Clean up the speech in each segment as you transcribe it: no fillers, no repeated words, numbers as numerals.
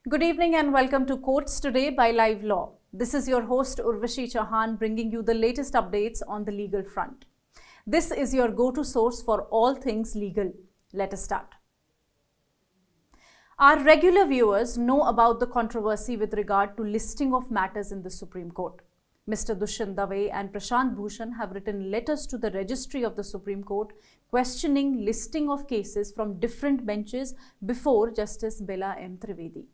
Good evening and welcome to Courts Today by Live Law. This is your host Urvashi Chauhan bringing you the latest updates on the legal front. This is your go-to source for all things legal. Let us start. Our regular viewers know about the controversy with regard to listing of matters in the Supreme Court. Mr. Dushyant Dave and Prashant Bhushan have written letters to the registry of the Supreme Court questioning listing of cases from different benches before Justice Bela M. Trivedi.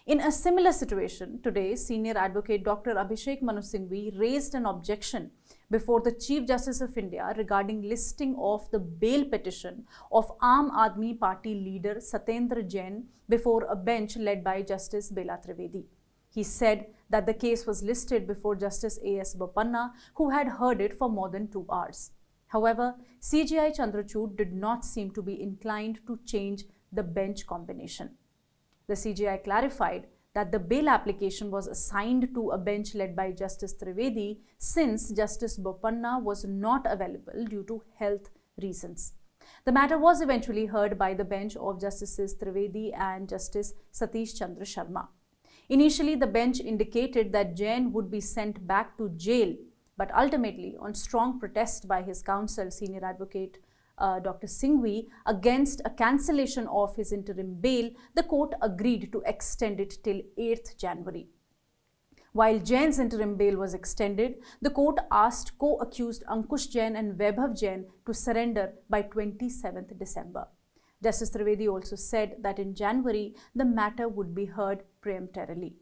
In a similar situation, today, Senior Advocate Dr. Abhishek Manu Singhvi raised an objection before the Chief Justice of India regarding listing of the bail petition of Aam Aadmi Party leader Satyendar Jain before a bench led by Justice Bela Trivedi. He said that the case was listed before Justice A.S. Bopanna, who had heard it for more than 2 hours. However, CJI Chandrachud did not seem to be inclined to change the bench combination. The CJI clarified that the bail application was assigned to a bench led by Justice Trivedi since Justice Bopanna was not available due to health reasons. The matter was eventually heard by the bench of Justices Trivedi and Justice Satish Chandra Sharma. Initially, the bench indicated that Jain would be sent back to jail, but ultimately, on strong protest by his counsel, Senior Advocate Dr. Singhvi, against a cancellation of his interim bail, the court agreed to extend it till 8th January. While Jain's interim bail was extended, the court asked co-accused Ankush Jain and Vaibhav Jain to surrender by 27th December. Justice Trivedi also said that in January, the matter would be heard preemptorily.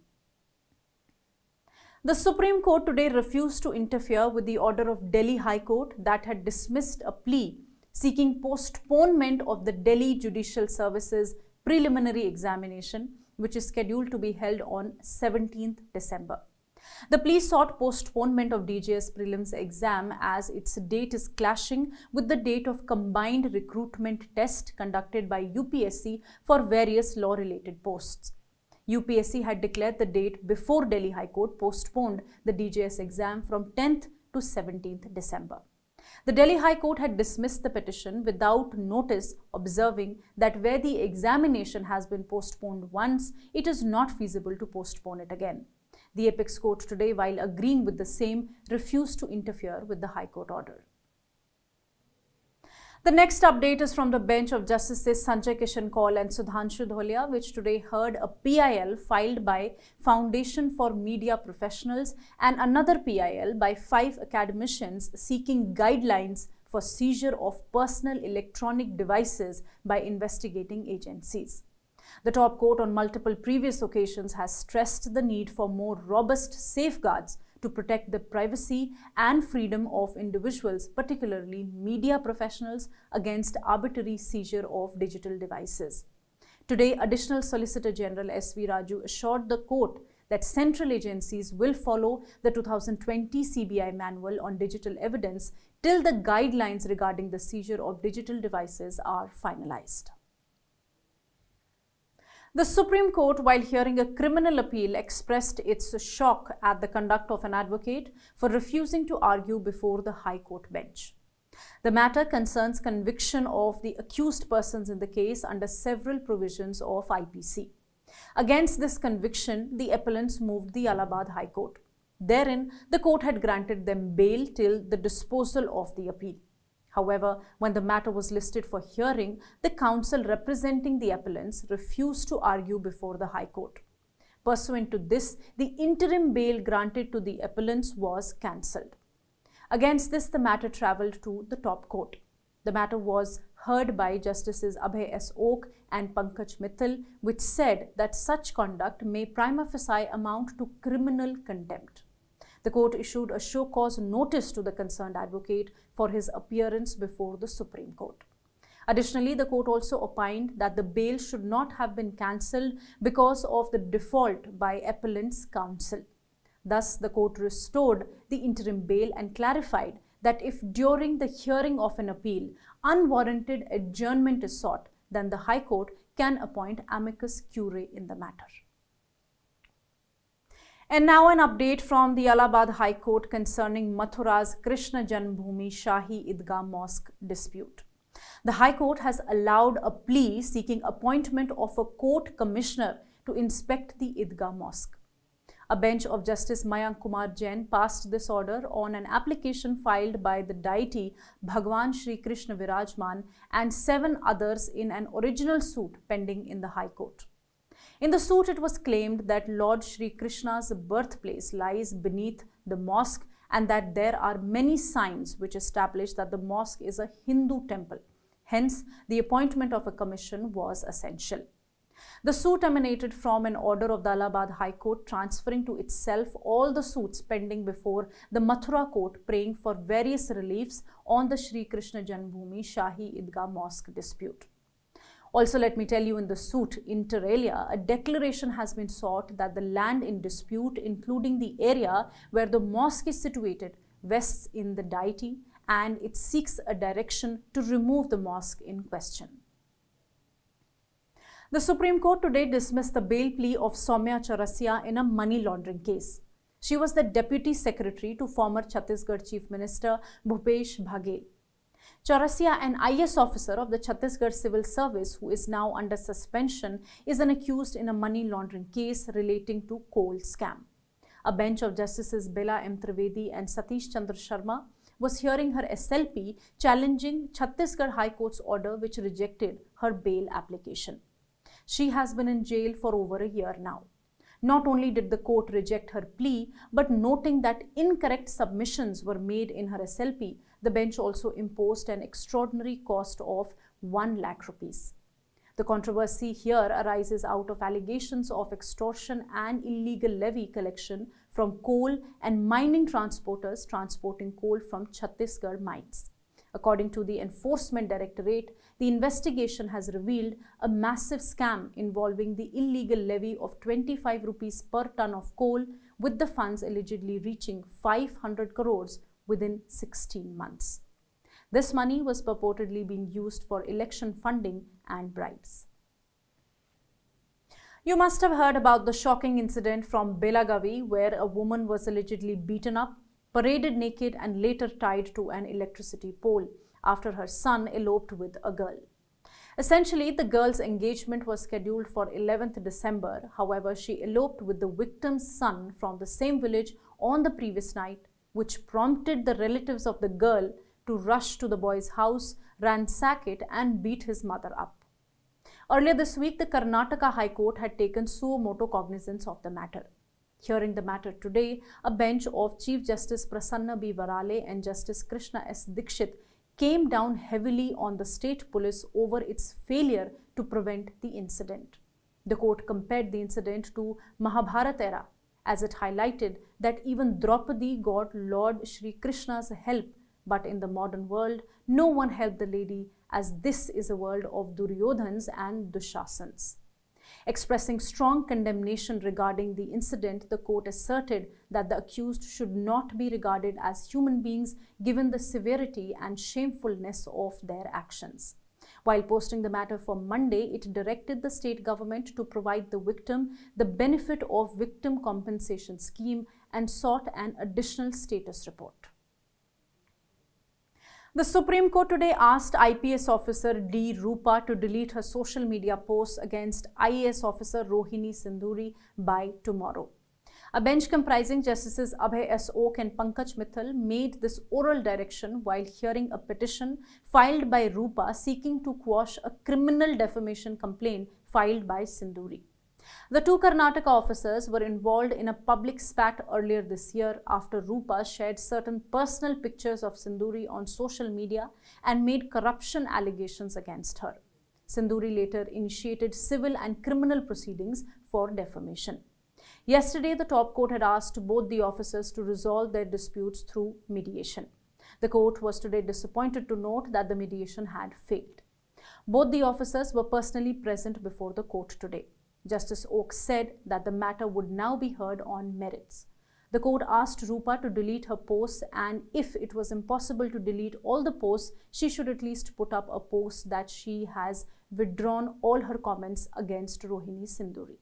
The Supreme Court today refused to interfere with the order of Delhi High Court that had dismissed a plea seeking postponement of the Delhi Judicial Services preliminary examination, which is scheduled to be held on 17th December. The plea sought postponement of DJS prelims exam as its date is clashing with the date of combined recruitment test conducted by UPSC for various law-related posts. UPSC had declared the date before Delhi High Court postponed the DJS exam from 10th to 17th December. The Delhi High Court had dismissed the petition without notice, observing that where the examination has been postponed once, it is not feasible to postpone it again. The Apex Court today, while agreeing with the same, refused to interfere with the High Court order. The next update is from the bench of Justices Sanjay Kishan Kaul and Sudhanshu Dholia, which today heard a PIL filed by Foundation for Media Professionals and another PIL by 5 academicians seeking guidelines for seizure of personal electronic devices by investigating agencies. The top court on multiple previous occasions has stressed the need for more robust safeguards to protect the privacy and freedom of individuals, particularly media professionals, against arbitrary seizure of digital devices. Today, Additional Solicitor General S.V. Raju assured the court that central agencies will follow the 2020 CBI Manual on Digital Evidence till the guidelines regarding the seizure of digital devices are finalized. The Supreme Court, while hearing a criminal appeal, expressed its shock at the conduct of an advocate for refusing to argue before the High Court bench. The matter concerns conviction of the accused persons in the case under several provisions of IPC. Against this conviction, the appellants moved the Allahabad High Court. Therein, the court had granted them bail till the disposal of the appeal. However, when the matter was listed for hearing, the counsel representing the appellants refused to argue before the High Court. Pursuant to this, the interim bail granted to the appellants was cancelled. Against this, the matter travelled to the top court. The matter was heard by Justices Abhay S. Oak and Pankaj Mittal, which said that such conduct may prima facie amount to criminal contempt. The court issued a show cause notice to the concerned advocate for his appearance before the Supreme Court. Additionally, the court also opined that the bail should not have been cancelled because of the default by appellant's counsel. Thus, the court restored the interim bail and clarified that if during the hearing of an appeal, unwarranted adjournment is sought, then the High Court can appoint amicus curiae in the matter. And now an update from the Allahabad High Court concerning Mathura's Krishna Janmabhumi Shahi Idgah Mosque dispute. The High Court has allowed a plea seeking appointment of a court commissioner to inspect the Idgah Mosque. A bench of Justice Satyendar Jain passed this order on an application filed by the deity Bhagwan Shri Krishna Virajman and 7 others in an original suit pending in the High Court. In the suit, it was claimed that Lord Shri Krishna's birthplace lies beneath the mosque and that there are many signs which establish that the mosque is a Hindu temple. Hence, the appointment of a commission was essential. The suit emanated from an order of the Allahabad High Court transferring to itself all the suits pending before the Mathura court praying for various reliefs on the Shri Krishna Janmabhumi Shahi Idgah Mosque dispute. Also, let me tell you, in the suit, inter alia, a declaration has been sought that the land in dispute, including the area where the mosque is situated, vests in the deity and it seeks a direction to remove the mosque in question. The Supreme Court today dismissed the bail plea of Soumya Chaurasia in a money laundering case. She was the Deputy Secretary to former Chhattisgarh Chief Minister Bhupesh Baghel. Chaurasia, an IS officer of the Chhattisgarh Civil Service who is now under suspension, is an accused in a money laundering case relating to coal scam. A bench of Justices Bela M. Trivedi and Satish Chandra Sharma was hearing her SLP challenging Chhattisgarh High Court's order which rejected her bail application. She has been in jail for over a year now. Not only did the court reject her plea, but noting that incorrect submissions were made in her SLP, the bench also imposed an extraordinary cost of 1 lakh rupees. The controversy here arises out of allegations of extortion and illegal levy collection from coal and mining transporters transporting coal from Chhattisgarh mines. According to the Enforcement Directorate, the investigation has revealed a massive scam involving the illegal levy of 25 rupees per ton of coal, with the funds allegedly reaching 500 crores within 16 months. This money was purportedly being used for election funding and bribes. You must have heard about the shocking incident from Belagavi where a woman was allegedly beaten up, paraded naked and later tied to an electricity pole after her son eloped with a girl. Essentially, the girl's engagement was scheduled for 11th December. However, she eloped with the victim's son from the same village on the previous night, which prompted the relatives of the girl to rush to the boy's house, ransack it and beat his mother up. Earlier this week, the Karnataka High Court had taken suo motu cognizance of the matter. Hearing the matter today, a bench of Chief Justice Prasanna B. Varale and Justice Krishna S. Dikshit came down heavily on the state police over its failure to prevent the incident. The court compared the incident to Mahabharata era, as it highlighted that even Draupadi got Lord Shri Krishna's help, but in the modern world, no one helped the lady, as this is a world of Duryodhans and Dushasans. Expressing strong condemnation regarding the incident, the court asserted that the accused should not be regarded as human beings given the severity and shamefulness of their actions. While posting the matter for Monday, it directed the state government to provide the victim the benefit of victim compensation scheme and sought an additional status report. The Supreme Court today asked IPS officer D. Rupa to delete her social media posts against IAS officer Rohini Sindhuri by tomorrow. A bench comprising Justices Abhay S. Oak and Pankaj Mithal made this oral direction while hearing a petition filed by Rupa seeking to quash a criminal defamation complaint filed by Sindhuri. The two Karnataka officers were involved in a public spat earlier this year after Rupa shared certain personal pictures of Sindhuri on social media and made corruption allegations against her. Sindhuri later initiated civil and criminal proceedings for defamation. Yesterday, the top court had asked both the officers to resolve their disputes through mediation. The court was today disappointed to note that the mediation had failed. Both the officers were personally present before the court today. Justice Oak said that the matter would now be heard on merits. The court asked Rupa to delete her posts, and if it was impossible to delete all the posts, she should at least put up a post that she has withdrawn all her comments against Rohini Sindhuri.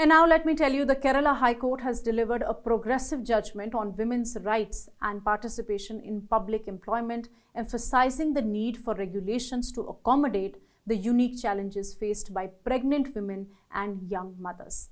And now let me tell you, the Kerala High Court has delivered a progressive judgment on women's rights and participation in public employment, emphasizing the need for regulations to accommodate the unique challenges faced by pregnant women and young mothers.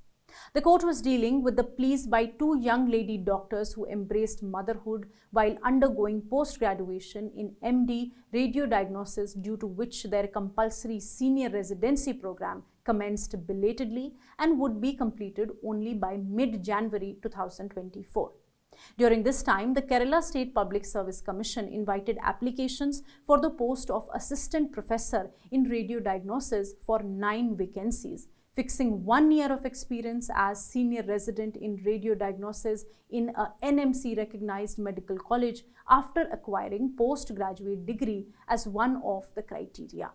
The court was dealing with the pleas by two young lady doctors who embraced motherhood while undergoing post-graduation in MD radiodiagnosis, due to which their compulsory senior residency program commenced belatedly and would be completed only by mid-January 2024. During this time, the Kerala State Public Service Commission invited applications for the post of Assistant Professor in Radiodiagnosis for 9 vacancies, fixing 1 year of experience as Senior Resident in Radiodiagnosis in a NMC recognized medical college after acquiring postgraduate degree as one of the criteria.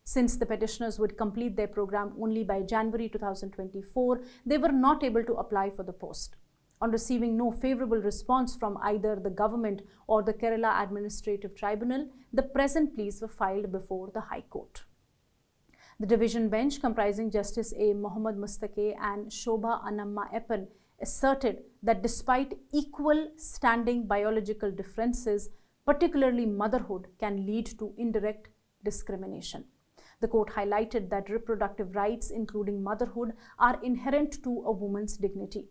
Since the petitioners would complete their program only by January 2024, they were not able to apply for the post. On receiving no favorable response from either the government or the Kerala Administrative Tribunal, the present pleas were filed before the High Court. The division bench, comprising Justice A. Mohammad Mustaqe and Shobha Anamma Eppan, asserted that despite equal standing biological differences, particularly motherhood can lead to indirect discrimination. The court highlighted that reproductive rights, including motherhood, are inherent to a woman's dignity.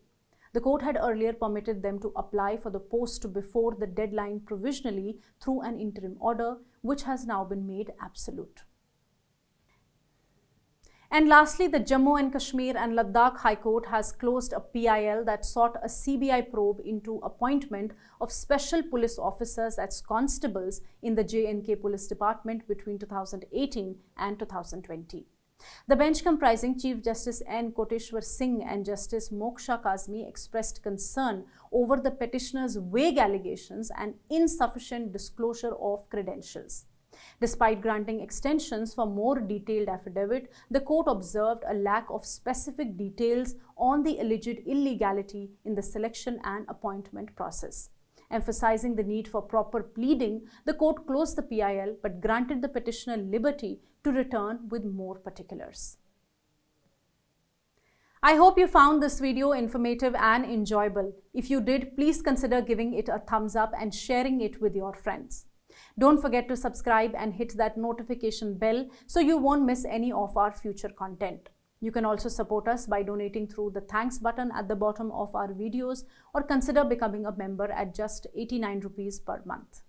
The court had earlier permitted them to apply for the post before the deadline provisionally through an interim order, which has now been made absolute. And lastly, the Jammu and Kashmir and Ladakh High Court has closed a PIL that sought a CBI probe into appointment of special police officers as constables in the J&K Police Department between 2018 and 2020. The bench, comprising Chief Justice N. Koteshwar Singh and Justice Moksha Kazmi, expressed concern over the petitioners' vague allegations and insufficient disclosure of credentials. Despite granting extensions for more detailed affidavit, the court observed a lack of specific details on the alleged illegality in the selection and appointment process. Emphasizing the need for proper pleading, the court closed the PIL but granted the petitioner liberty to return with more particulars. I hope you found this video informative and enjoyable. If you did, please consider giving it a thumbs up and sharing it with your friends. Don't forget to subscribe and hit that notification bell so you won't miss any of our future content. You can also support us by donating through the thanks button at the bottom of our videos, or consider becoming a member at just 89 rupees per month.